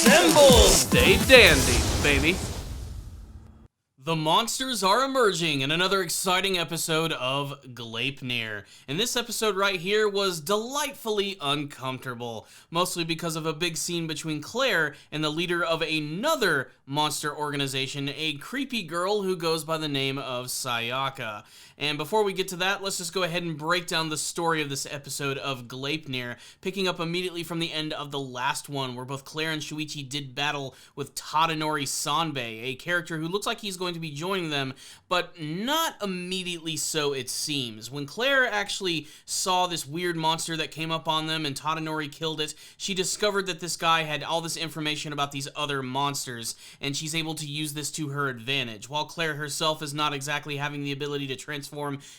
Assemble! Stay dandy, baby. The monsters are emerging in another exciting episode of Gleipnir. And this episode right here was delightfully uncomfortable, mostly because of a big scene between Claire and the leader of another monster organization, a creepy girl who goes by the name of Sayaka. And before we get to that, let's just go ahead and break down the story of this episode of Gleipnir, picking up immediately from the end of the last one, where both Claire and Shuichi did battle with Tadanori Sanbei, a character who looks like he's going to be joining them, but not immediately so it seems. When Claire actually saw this weird monster that came up on them and Tadanori killed it, she discovered that this guy had all this information about these other monsters, and she's able to use this to her advantage. While Claire herself is not exactly having the ability to transform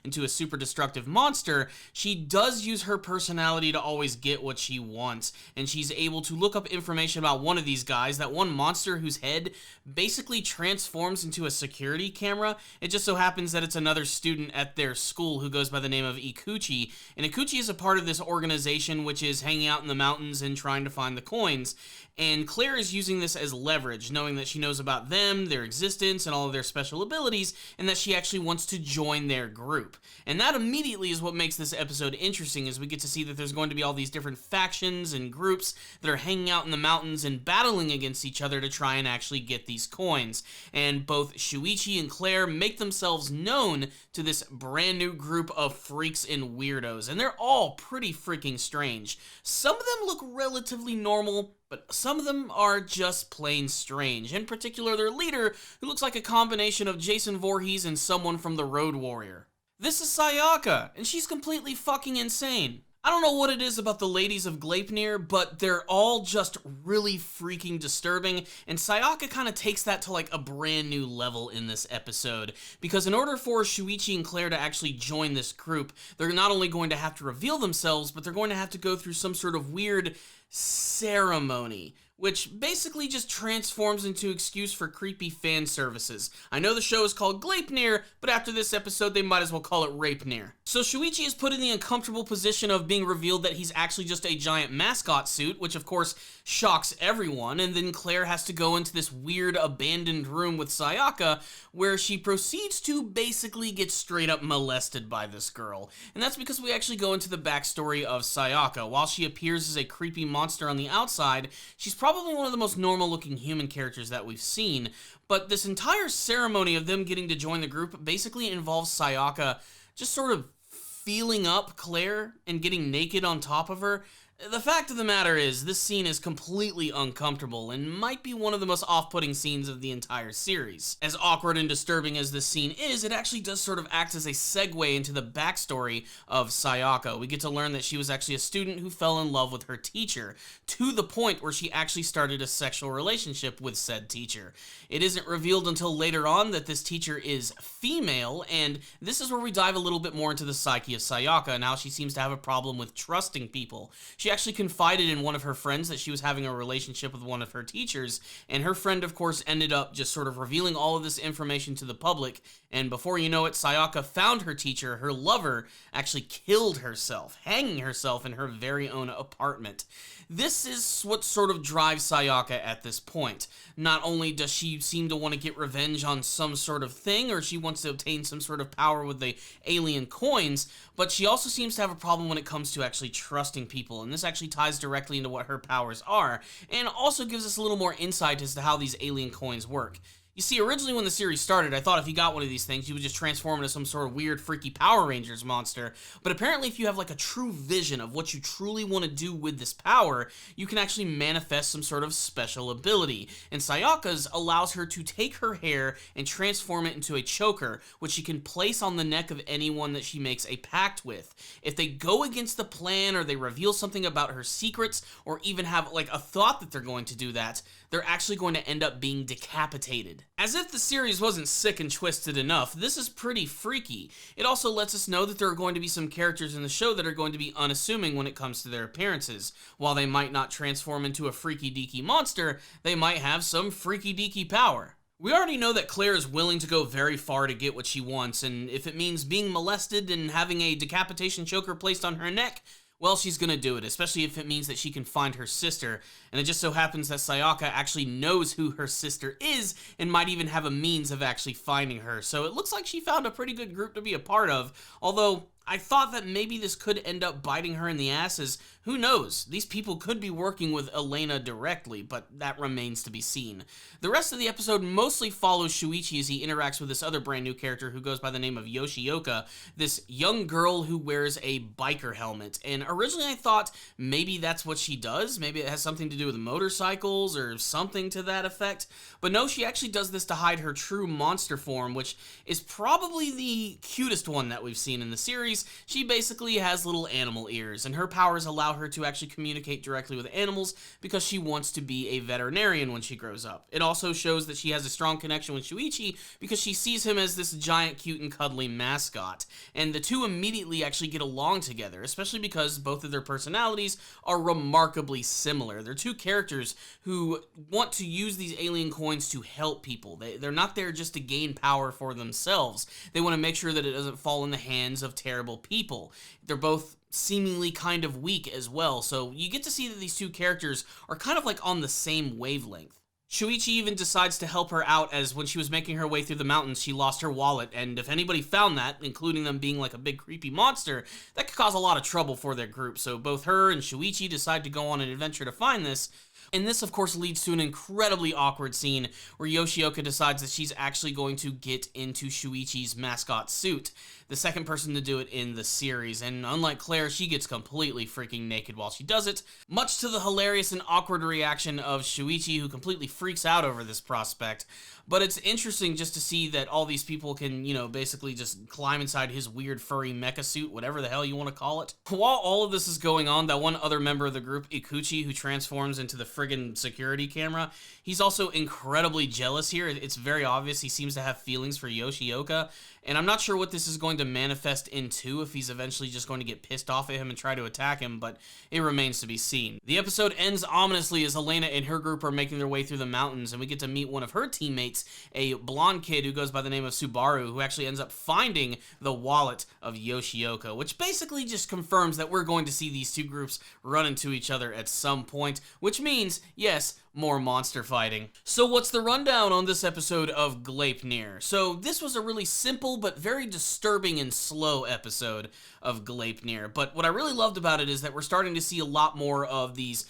into a super destructive monster, she does use her personality to always get what she wants, and she's able to look up information about one of these guys, that one monster whose head basically transforms into a security camera. It just so happens that it's another student at their school who goes by the name of Ikuchi, and Ikuchi is a part of this organization which is hanging out in the mountains and trying to find the coins, and Claire is using this as leverage, knowing that she knows about them, their existence, and all of their special abilities, and that she actually wants to join their group. And that immediately is what makes this episode interesting, as we get to see that there's going to be all these different factions and groups that are hanging out in the mountains and battling against each other to try and actually get these coins. And both Shuichi and Claire make themselves known to this brand new group of freaks and weirdos, and they're all pretty freaking strange. Some of them look relatively normal, but some of them are just plain strange. In particular, their leader, who looks like a combination of Jason Voorhees and someone from The Road Warrior. This is Sayaka, and she's completely fucking insane. I don't know what it is about the ladies of Gleipnir, but they're all just really freaking disturbing, and Sayaka kind of takes that to like a brand new level in this episode, because in order for Shuichi and Claire to actually join this group, they're not only going to have to reveal themselves, but they're going to have to go through some sort of weird ceremony, which basically just transforms into excuse for creepy fan services. I know the show is called Gleipnir, but after this episode, they might as well call it Rapenir. So Shuichi is put in the uncomfortable position of being revealed that he's actually just a giant mascot suit, which of course shocks everyone, and then Claire has to go into this weird abandoned room with Sayaka, where she proceeds to basically get straight up molested by this girl. And that's because we actually go into the backstory of Sayaka. While she appears as a creepy monster on the outside, she's probably one of the most normal looking human characters that we've seen, but this entire ceremony of them getting to join the group basically involves Sayaka just sort of feeling up Claire and getting naked on top of her. The fact of the matter is, this scene is completely uncomfortable and might be one of the most off-putting scenes of the entire series. As awkward and disturbing as this scene is, it actually does sort of act as a segue into the backstory of Sayaka. We get to learn that she was actually a student who fell in love with her teacher, to the point where she actually started a sexual relationship with said teacher. It isn't revealed until later on that this teacher is female, and this is where we dive a little bit more into the psyche of Sayaka and how she seems to have a problem with trusting people. She actually confided in one of her friends that she was having a relationship with one of her teachers, and her friend, of course, ended up just sort of revealing all of this information to the public, and before you know it, Sayaka found her teacher, her lover, actually killed herself, hanging herself in her very own apartment. This is what sort of drives Sayaka at this point. Not only does she seem to want to get revenge on some sort of thing, or she wants to obtain some sort of power with the alien coins, but she also seems to have a problem when it comes to actually trusting people, and this actually ties directly into what her powers are, and also gives us a little more insight as to how these alien coins work. You see, originally when the series started, I thought if you got one of these things, you would just transform into some sort of weird, freaky Power Rangers monster, but apparently if you have like a true vision of what you truly want to do with this power, you can actually manifest some sort of special ability, and Sayaka's allows her to take her hair and transform it into a choker, which she can place on the neck of anyone that she makes a pact with. If they go against the plan, or they reveal something about her secrets, or even have like a thought that they're going to do that, they're actually going to end up being decapitated. As if the series wasn't sick and twisted enough, this is pretty freaky. It also lets us know that there are going to be some characters in the show that are going to be unassuming when it comes to their appearances. While they might not transform into a freaky deaky monster, they might have some freaky deaky power. We already know that Claire is willing to go very far to get what she wants, and if it means being molested and having a decapitation choker placed on her neck, well, she's gonna do it, especially if it means that she can find her sister. And it just so happens that Sayaka actually knows who her sister is and might even have a means of actually finding her. So it looks like she found a pretty good group to be a part of, although I thought that maybe this could end up biting her in the ass, as who knows? These people could be working with Elena directly, but that remains to be seen. The rest of the episode mostly follows Shuichi as he interacts with this other brand new character who goes by the name of Yoshioka, this young girl who wears a biker helmet. And originally I thought maybe that's what she does, maybe it has something to do with motorcycles or something to that effect. But no, she actually does this to hide her true monster form, which is probably the cutest one that we've seen in the series. She basically has little animal ears, and her powers allow her to actually communicate directly with animals because she wants to be a veterinarian when she grows up. It also shows that she has a strong connection with Shuichi because she sees him as this giant, cute, and cuddly mascot. And the two immediately actually get along together, especially because both of their personalities are remarkably similar. They're two characters who want to use these alien coins to help people. They're not there just to gain power for themselves. They want to make sure that it doesn't fall in the hands of terrible people. They're both seemingly kind of weak as well, so you get to see that these two characters are kind of like on the same wavelength. Shuichi even decides to help her out, as when she was making her way through the mountains, she lost her wallet, and if anybody found that, including them being like a big creepy monster, that could cause a lot of trouble for their group. So both her and Shuichi decide to go on an adventure to find this. And this, of course, leads to an incredibly awkward scene where Yoshioka decides that she's actually going to get into Shuichi's mascot suit, the second person to do it in the series. And unlike Claire, she gets completely freaking naked while she does it, much to the hilarious and awkward reaction of Shuichi, who completely freaks out over this prospect. But it's interesting just to see that all these people can, basically just climb inside his weird furry mecha suit, whatever the hell you want to call it. While all of this is going on, that one other member of the group, Ikuchi, who transforms into the friggin' security camera, he's also incredibly jealous here. It's very obvious he seems to have feelings for Yoshioka, and I'm not sure what this is going to manifest into, if he's eventually just going to get pissed off at him and try to attack him, but it remains to be seen. The episode ends ominously as Elena and her group are making their way through the mountains, and we get to meet one of her teammates, a blonde kid who goes by the name of Subaru, who actually ends up finding the wallet of Yoshioka, which basically just confirms that we're going to see these two groups run into each other at some point, which means, yes, more monster fighting. So what's the rundown on this episode of Gleipnir? So this was a really simple but very disturbing and slow episode of Gleipnir, but what I really loved about it is that we're starting to see a lot more of these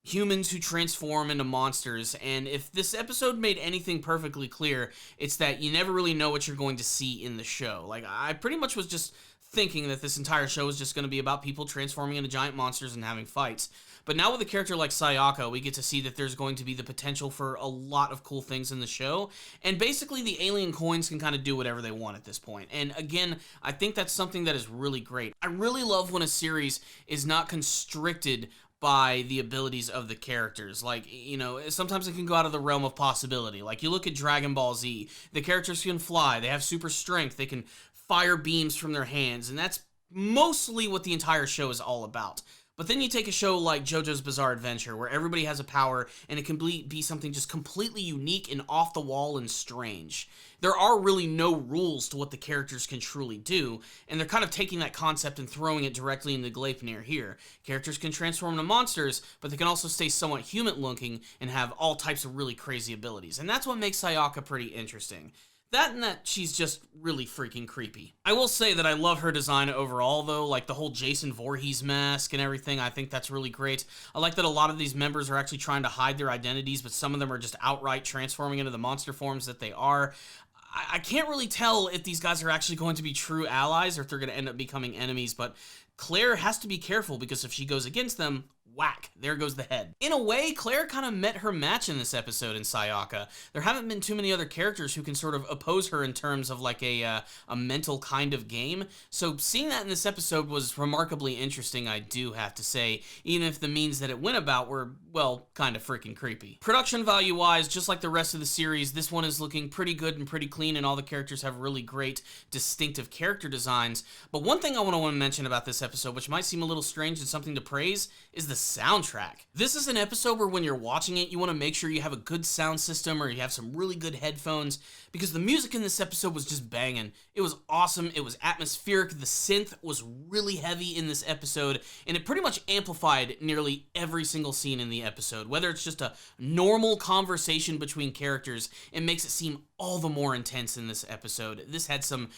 humans who transform into monsters, and if this episode made anything perfectly clear, it's that you never really know what you're going to see in the show. Like, I pretty much was just thinking that this entire show is just going to be about people transforming into giant monsters and having fights. But now with a character like Sayaka, we get to see that there's going to be the potential for a lot of cool things in the show, and basically the alien coins can kind of do whatever they want at this point. And again, I think that's something that is really great. I really love when a series is not constricted by the abilities of the characters. Like, sometimes it can go out of the realm of possibility. Like, you look at Dragon Ball Z, the characters can fly, they have super strength, they can fire beams from their hands, and that's mostly what the entire show is all about. But then you take a show like JoJo's Bizarre Adventure, where everybody has a power, and it can be something just completely unique and off the wall and strange. There are really no rules to what the characters can truly do, and they're kind of taking that concept and throwing it directly into Gleipnir here. Characters can transform into monsters, but they can also stay somewhat human-looking and have all types of really crazy abilities, and that's what makes Sayaka pretty interesting. That and that she's just really freaking creepy. I will say that I love her design overall, though, like the whole Jason Voorhees mask and everything. I think that's really great. I like that a lot of these members are actually trying to hide their identities, but some of them are just outright transforming into the monster forms that they are. I can't really tell if these guys are actually going to be true allies or if they're going to end up becoming enemies, but Claire has to be careful because if she goes against them, whack, there goes the head. In a way, Claire kind of met her match in this episode in Sayaka. There haven't been too many other characters who can sort of oppose her in terms of like a mental kind of game. So seeing that in this episode was remarkably interesting, I do have to say, even if the means that it went about were, well, kind of freaking creepy. Production value wise, just like the rest of the series, this one is looking pretty good and pretty clean, and all the characters have really great, distinctive character designs. But one thing I want to mention about this episode, which might seem a little strange and something to praise, is the soundtrack. This is an episode where when you're watching it, you want to make sure you have a good sound system or you have some really good headphones, because the music in this episode was just banging. It was awesome, it was atmospheric, the synth was really heavy in this episode, and it pretty much amplified nearly every single scene in the episode. Whether it's just a normal conversation between characters, it makes it seem all the more intense in this episode. This had some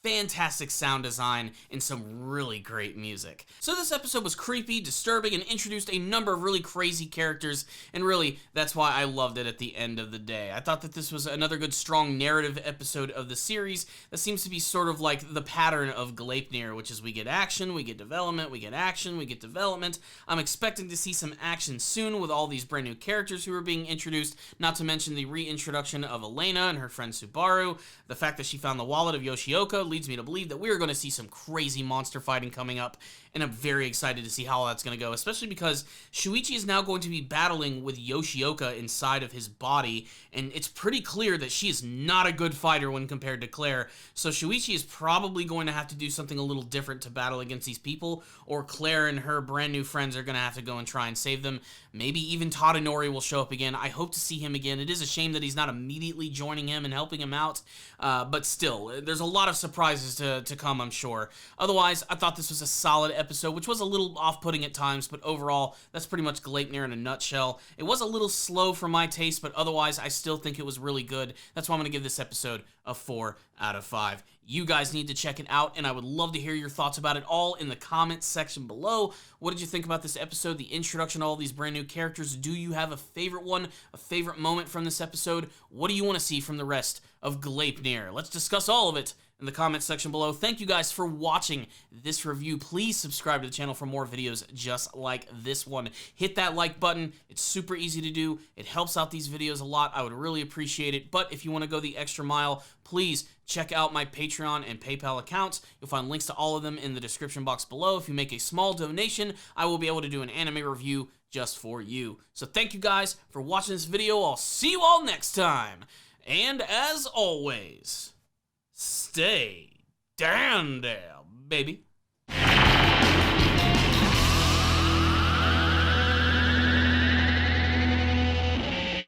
fantastic sound design and some really great music. So this episode was creepy, disturbing, and introduced a number of really crazy characters, and really, that's why I loved it at the end of the day. I thought that this was another good, strong narrative episode of the series that seems to be sort of like the pattern of Gleipnir, which is we get action, we get development, we get action, we get development. I'm expecting to see some action soon with all these brand new characters who are being introduced, not to mention the reintroduction of Elena and her friend Subaru. The fact that she found the wallet of Yoshioka leads me to believe that we are going to see some crazy monster fighting coming up, and I'm very excited to see how that's going to go, especially because Shuichi is now going to be battling with Yoshioka inside of his body, and it's pretty clear that she is not a good fighter when compared to Claire, so Shuichi is probably going to have to do something a little different to battle against these people, or Claire and her brand new friends are going to have to go and try and save them. Maybe even Tadanori will show up again. I hope to see him again. It is a shame that he's not immediately joining him and helping him out, but still, there's a lot of surprises to come, I'm sure. Otherwise, I thought this was a solid episode, which was a little off-putting at times, but overall, that's pretty much Gleipnir in a nutshell. It was a little slow for my taste, but otherwise, I still think it was really good. That's why I'm going to give this episode a 4 out of 5. You guys need to check it out, and I would love to hear your thoughts about it all in the comments section below. What did you think about this episode, the introduction to all these brand new characters? Do you have a favorite one, a favorite moment from this episode? What do you want to see from the rest of Gleipnir? Let's discuss all of it in the comments section below. Thank you guys for watching this review. Please subscribe to the channel for more videos just like this one. Hit that like button. It's super easy to do. It helps out these videos a lot. I would really appreciate it. But if you want to go the extra mile, please check out my Patreon and PayPal accounts. You'll find links to all of them in the description box below. If you make a small donation, I will be able to do an anime review just for you. So thank you guys for watching this video. I'll see you all next time. And as always, stay down there, baby.